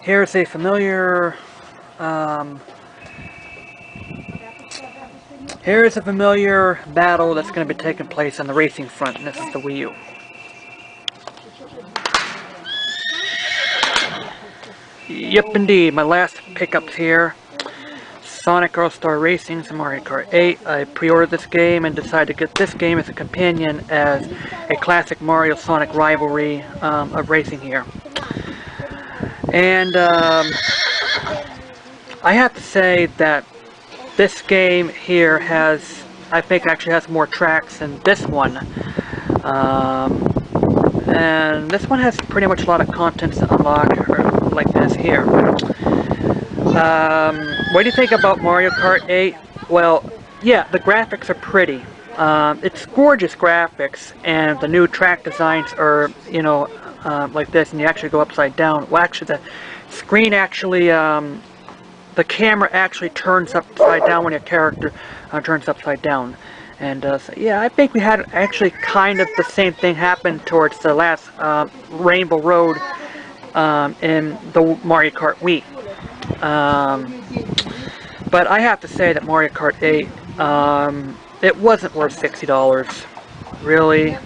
Here's a familiar, here's a familiar battle that's going to be taking place on the racing front, and this is the Wii U. Yep, indeed, my last pickups here. Sonic All-Star Racing and Mario Kart 8. I pre-ordered this game and decided to get this game as a companion as a classic Mario Sonic rivalry of racing here. And I have to say that this game here has, I think, actually has more tracks than this one. And this one has pretty much a lot of content to unlock, like this here. What do you think about Mario Kart 8? Well, yeah, the graphics are pretty. It's gorgeous graphics, and the new track designs are, you know, like this, and you actually go upside down. Well, actually, the screen actually, the camera actually turns upside down when your character turns upside down. And so, yeah, I think we had actually kind of the same thing happen towards the last Rainbow Road in the Mario Kart Wii. But I have to say that Mario Kart 8, it wasn't worth $60. Really,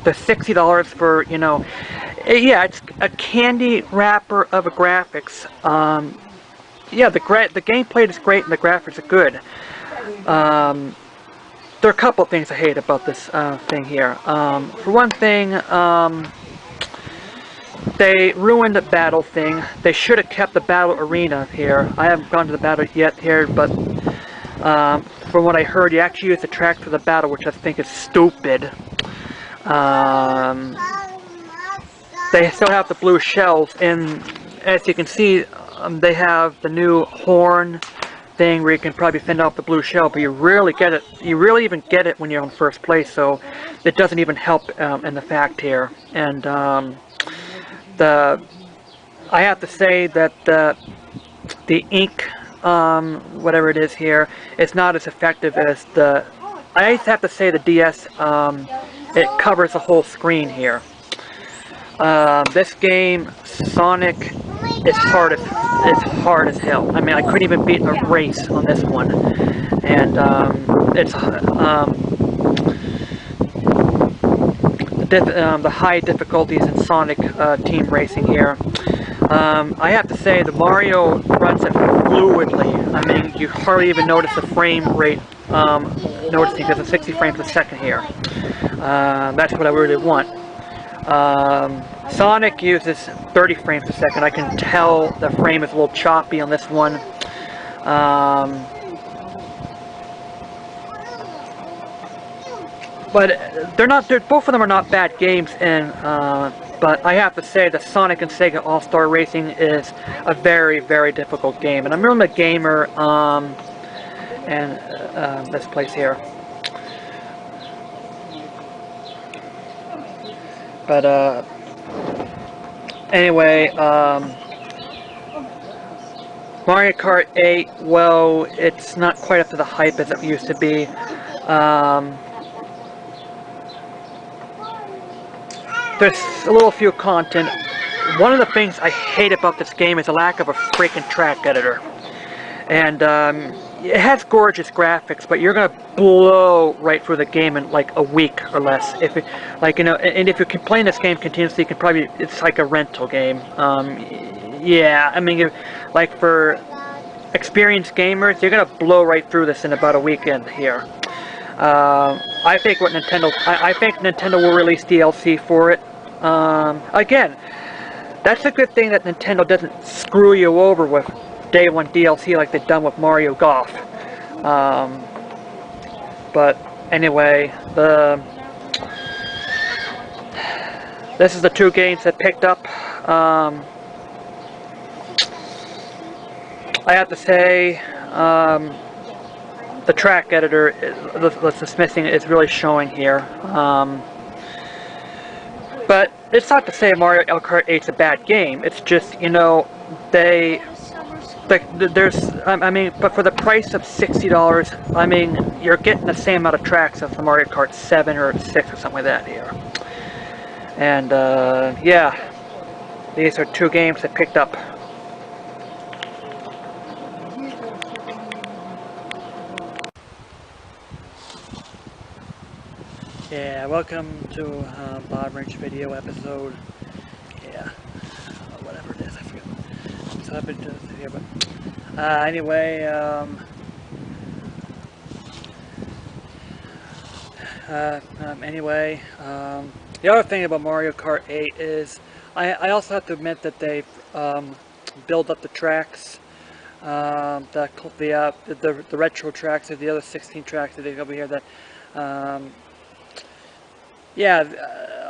the $60 for, you know, yeah, it's a candy wrapper of a graphics. Yeah, the gameplay is great and the graphics are good. There are a couple of things I hate about this thing here. For one thing, they ruined the battle thing. They should have kept the battle arena here. I haven't gone to the battle yet here, but from what I heard, you actually use the track for the battle, which I think is stupid. They still have the blue shells, and as you can see, they have the new horn thing where you can probably fend off the blue shell, but you rarely get it. You really even get it when you're in first place, so it doesn't even help in the fact here. And I have to say that the ink, whatever it is here, is not as effective as the. I have to say the DS. It covers the whole screen here. This game, Sonic, is hard as hell. I mean, I couldn't even beat a race on this one, and it's the high difficulties in Sonic team racing here. I have to say the Mario runs it fluidly. I mean, you hardly even notice the frame rate noticing because it's 60 frames a second here. That's what I really want. Sonic uses 30 frames a second. I can tell the frame is a little choppy on this one. But both of them are not bad games, and but I have to say the Sonic and Sega All-Star Racing is a very, very difficult game. And I'm really a gamer, and this place here. But anyway, Mario Kart 8, well, it's not quite up to the hype as it used to be. There's a little few content. One of the things I hate about this game is the lack of a freaking track editor. And it has gorgeous graphics, but you're gonna blow right through the game in like a week or less. If it, like, you know, and if you can play this game continuously, you can probably, it's like a rental game. Yeah, I mean, like for experienced gamers, you're gonna blow right through this in about a weekend here. I think I think Nintendo will release DLC for it. Again, that's a good thing that Nintendo doesn't screw you over with Day 1 DLC like they've done with Mario Golf. But anyway, this is the two games that picked up. I have to say, the track editor, the smithing is really showing here. But it's not to say Mario Kart 8's a bad game. It's just, you know, I mean, but for the price of $60, I mean, you're getting the same amount of tracks as the Mario Kart 7 or 6 or something like that here. And yeah, these are two games that picked up. Yeah, welcome to Bob Wrench video episode. Yeah, whatever it is, I forget. So I've been doing this here, but anyway, the other thing about Mario Kart 8 is I also have to admit that they've built up the tracks, the retro tracks, or the other 16 tracks that they have over here. That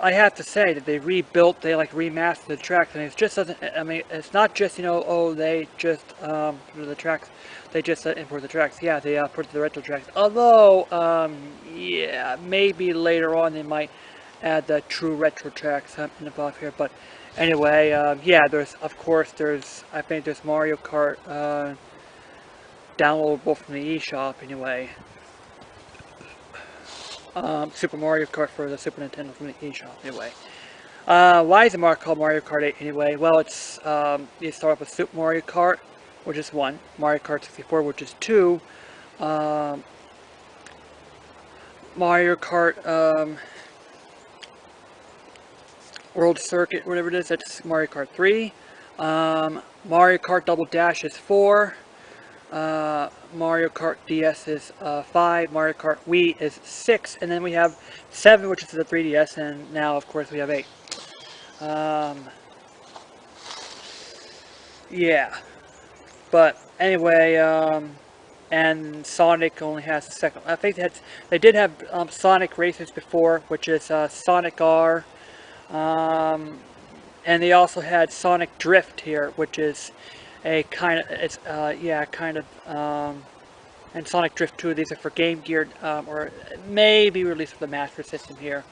I have to say that they remastered the tracks, and it just doesn't. I mean, it's not just oh they just the tracks, they just import the tracks. Yeah, they put the retro tracks. Although yeah, maybe later on they might add the true retro tracks involved here. But anyway, yeah, I think there's Mario Kart downloadable from the eShop anyway. Super Mario Kart for the Super Nintendo from the eShop anyway. Why is it called Mario Kart 8 anyway? Well, it's you start off with Super Mario Kart, which is 1, Mario Kart 64, which is 2, Mario Kart World Circuit, whatever it is, that's Mario Kart 3, Mario Kart Double Dash is 4, Mario Kart DS is 5, Mario Kart Wii is 6, and then we have 7, which is the 3DS, and now of course we have 8. Yeah, but anyway, and Sonic only has a second. I think they did have Sonic races before, which is Sonic R, and they also had Sonic Drift here, which is a kind of and Sonic Drift 2. These are for Game Gear, or maybe released for the Master System here.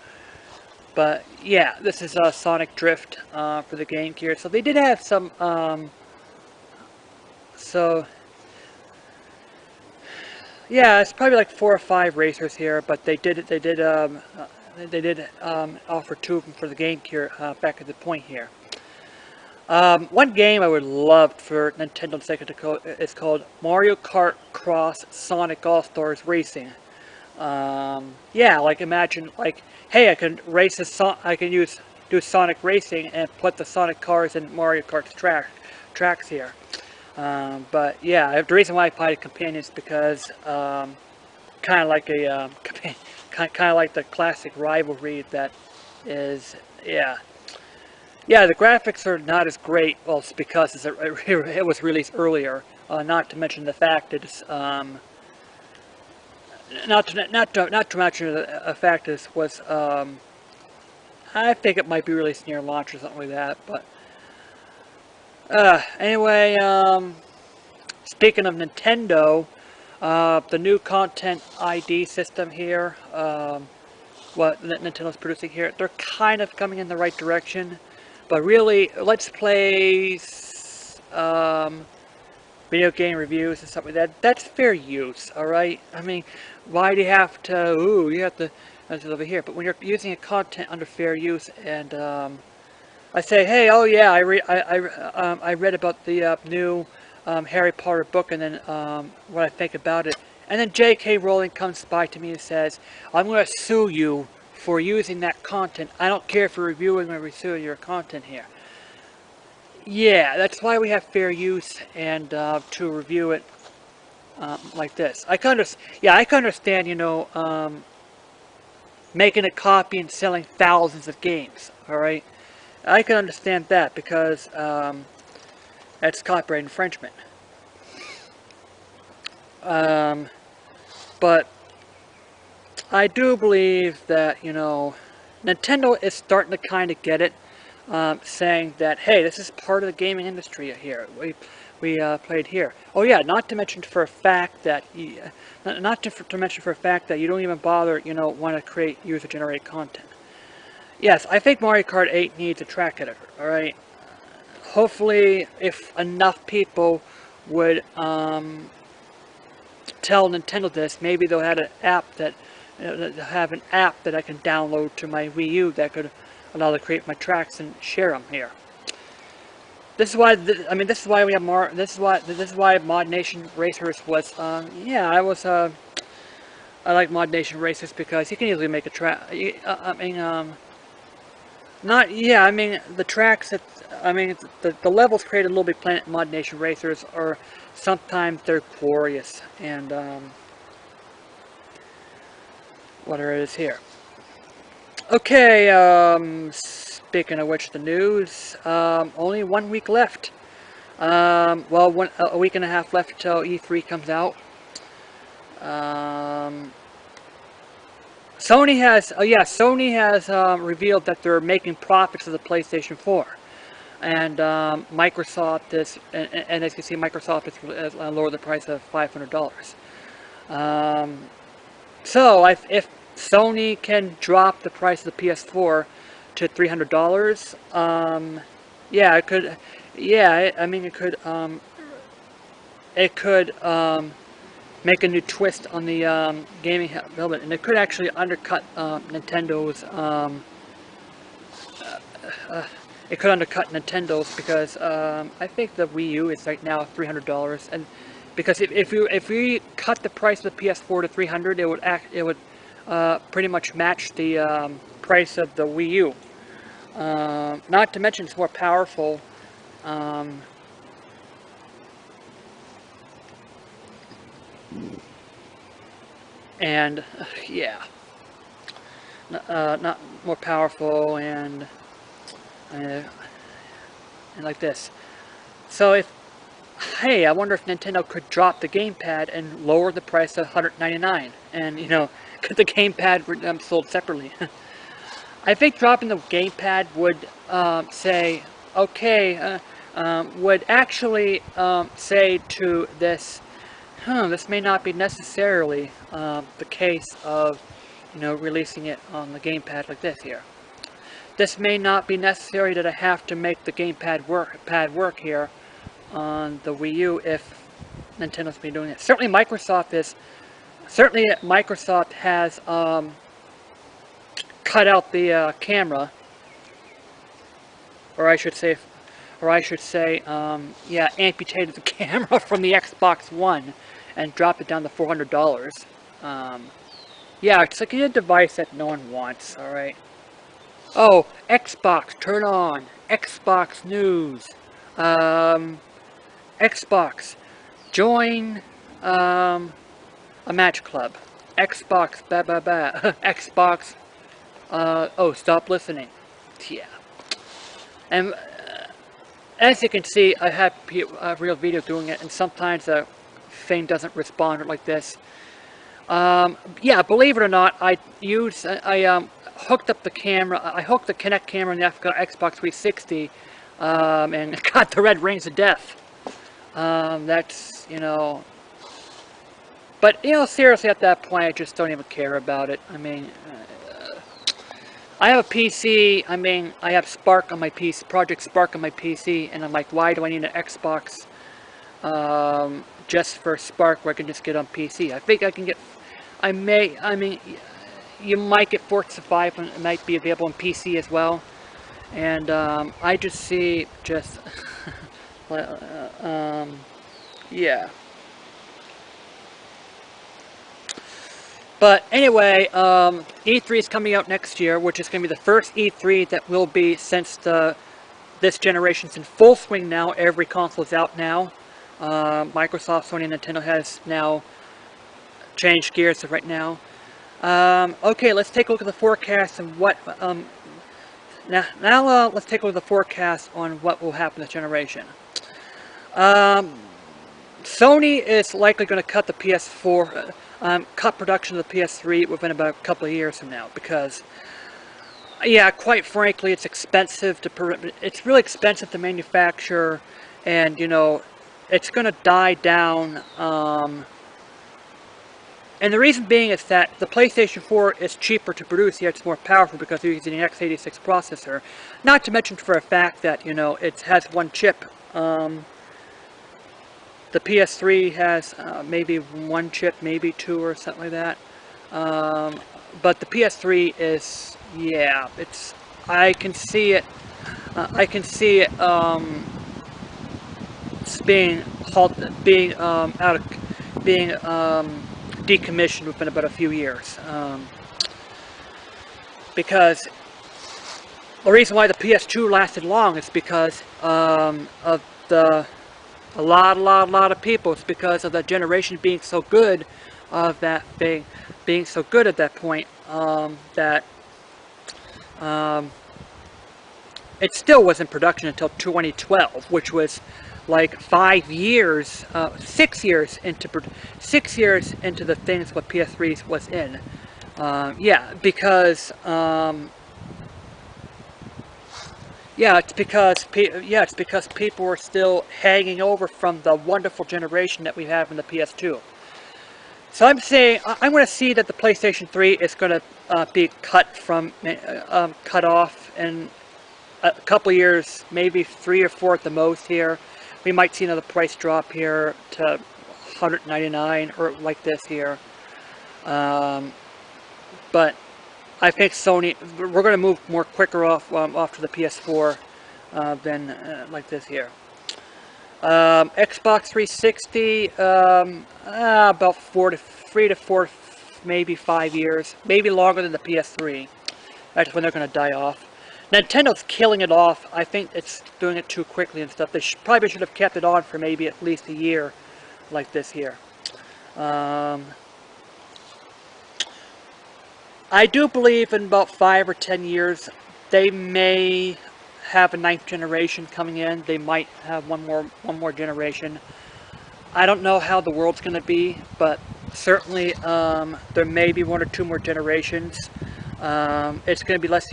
But yeah, this is Sonic Drift for the Game Gear. So they did have some. So yeah, it's probably like 4 or 5 racers here, but they did offer 2 of them for the Game Gear back at the point here. One game I would love for Nintendo and Sega to is called Mario Kart Cross Sonic All-Stars Racing. Yeah, like imagine like, hey, I can do Sonic Racing and put the Sonic cars in Mario Kart's tracks here. But yeah, the reason why I played a companion is because kind of like a kind of like the classic rivalry that is, yeah. Yeah, the graphics are not as great. Well, it's because it was released earlier. Not to mention the fact that it's not to mention the fact that this was I think it might be released near launch or something like that. But anyway, speaking of Nintendo, the new content ID system here, what Nintendo's producing here, they're kind of coming in the right direction. But really, Let's Plays, video game reviews and stuff like that, that's fair use, alright? I mean, why do you have to, that's over here. But when you're using a content under fair use, and I say, hey, oh yeah, I read about the new Harry Potter book, and then what I think about it, and then J.K. Rowling comes by to me and says, I'm going to sue you for using that content. I don't care if you're reviewing or reviewing your content here. Yeah, that's why we have fair use and to review it like this. I can understand, making a copy and selling thousands of games. All right, I can understand that because that's copyright infringement. But I do believe that, Nintendo is starting to kind of get it, saying that, hey, this is part of the gaming industry here. We played here. Oh yeah, not to mention for a fact that you don't even bother, want to create user-generated content. Yes, I think Mario Kart 8 needs a track editor. All right. Hopefully, if enough people would tell Nintendo this, maybe they'll have an app that I can download to my Wii U that could allow to create my tracks and share them here. This is why this is why we have this is why Mod Nation Racers was I like Mod Nation Racers because you can easily make a track. I mean, not yeah. I mean, the tracks that the levels created in Little Big Planet Mod Nation Racers are sometimes they're glorious, and whatever it is here. Okay. Speaking of which, the news. Only 1 week left. Well, a week and a half left until E3 comes out. Sony has revealed that they're making profits of the PlayStation 4, and Microsoft is, and as you can see, Microsoft has lowered the price of $500. So if Sony can drop the price of the PS4 to $300, yeah, it could, yeah, I mean it could make a new twist on the gaming element, and it could actually undercut Nintendo's. It could undercut Nintendo's because I think the Wii U is right now $300, and because if we cut the price of the PS4 to $300, it would pretty much match the price of the Wii U. Not to mention it's more powerful. And yeah, not more powerful and like this. So hey, I wonder if Nintendo could drop the gamepad and lower the price to $199, and could the gamepad sold separately? I think dropping the gamepad would say, okay, would actually say to this. This may not be necessarily the case of, releasing it on the gamepad like this here. This may not be necessary that I have to make the gamepad work here on the Wii U if Nintendo's been doing it. Certainly Microsoft has cut out the camera, or I should say, yeah, amputated the camera from the Xbox One and dropped it down to $400. Yeah, it's like a device that no one wants, alright? Oh, Xbox, turn on. Xbox news. Xbox, join a match club. Xbox, Xbox, oh, stop listening. Yeah. And as you can see, I have a real video doing it, and sometimes the thing doesn't respond like this. Yeah, believe it or not, I hooked up the camera. I hooked the Kinect camera in the Xbox 360, and got the red rings of death. That's but seriously, at that point, I just don't even care about it. I mean, I have a PC. I mean, I have Spark on my PC, Project Spark on my PC, and I'm like, why do I need an Xbox just for Spark where I can just get on PC? I think I can get. I mean, you might get Forza 5, and it might be available on PC as well. And I just see yeah. But anyway, E3 is coming out next year, which is going to be the first E3 that will be since this generation's in full swing now. Every console is out now. Microsoft, Sony, and Nintendo has now changed gears right now. Okay, let's take a look at the forecast and what. Now let's take a look at the forecast on what will happen this generation. Sony is likely going to cut the PS4, cut production of the PS3 within about a couple of years from now, because, yeah, quite frankly, it's expensive it's really expensive to manufacture, and it's going to die down. And the reason being is that the PlayStation 4 is cheaper to produce, yet it's more powerful because you're using an x86 processor. Not to mention for a fact that, it has one chip. The PS3 has maybe one chip, maybe two or something like that. But the PS3 is, yeah, I can see it, it's being decommissioned within about a few years. Because the reason why the PS2 lasted long is because of a lot of people. It's because of the generation being so good, of that thing being so good at that point, that it still was in production until 2012, which was like 5 years, 6 years into 6 years into the things what PS3 was in. Yeah, because it's because people were still hanging over from the wonderful generation that we have in the PS2. So I'm saying I'm going to see that the PlayStation 3 is going to be cut off in a couple years, maybe 3 or 4 at the most here. We might see another price drop here to $199 or like this here. But I think Sony, we're going to move more quicker off to the PS4 than like this here. Xbox 360, about 3 to 4, maybe 5 years, maybe longer than the PS3. That's when they're going to die off. Nintendo's killing it off. I think it's doing it too quickly and stuff. They probably should have kept it on for maybe at least a year, like this here. I do believe in about 5 or 10 years, they may have a 9th generation coming in. They might have one more generation. I don't know how the world's going to be, but certainly there may be 1 or 2 more generations. It's going to be less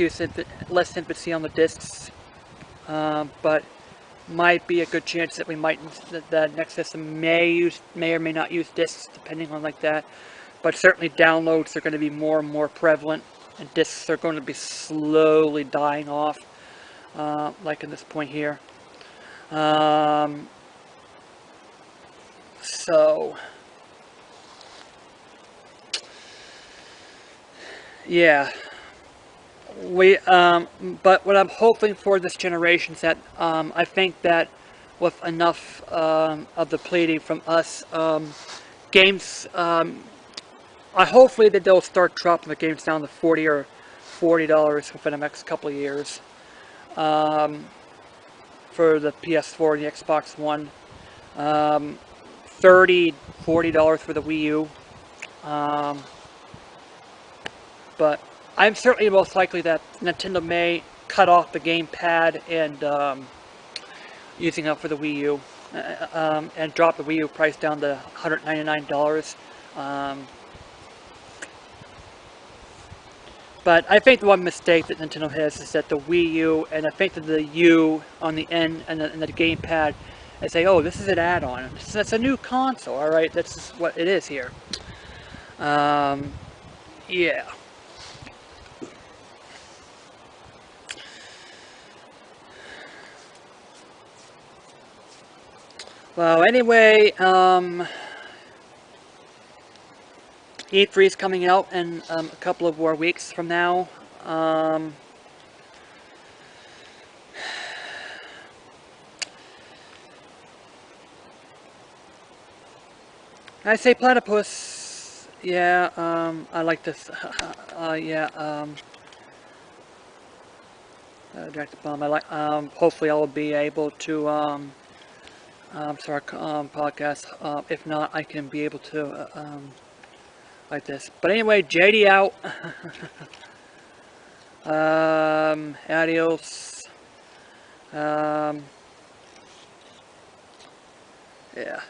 infancy on the discs, but might be a good chance that the next system may or may not use discs, depending on like that. But certainly downloads are going to be more and more prevalent, and discs are going to be slowly dying off, like in this point here. So yeah, but what I'm hoping for this generation is that I think that with enough of the pleading from us, games, hopefully that they'll start dropping the games down to $40 or $40 within the next couple of years, for the PS4 and the Xbox One. $30, $40 for the Wii U. But I'm certainly most likely that Nintendo may cut off the gamepad and using it for the Wii U, and drop the Wii U price down to $199. But I think the one mistake that Nintendo has is that the Wii U, and I think that the U on the end and the gamepad, they say, oh, this is an add-on. That's a new console, alright? That's what it is here. Yeah. Well, anyway, E3 is coming out in a couple of more weeks from now. I say platypus. Yeah, I like this. Yeah, Directed Bomb. I like. Hopefully, I'll be able to. Start podcast. If not, I can be able to. Like this. But anyway, JD out. Adios. Yeah.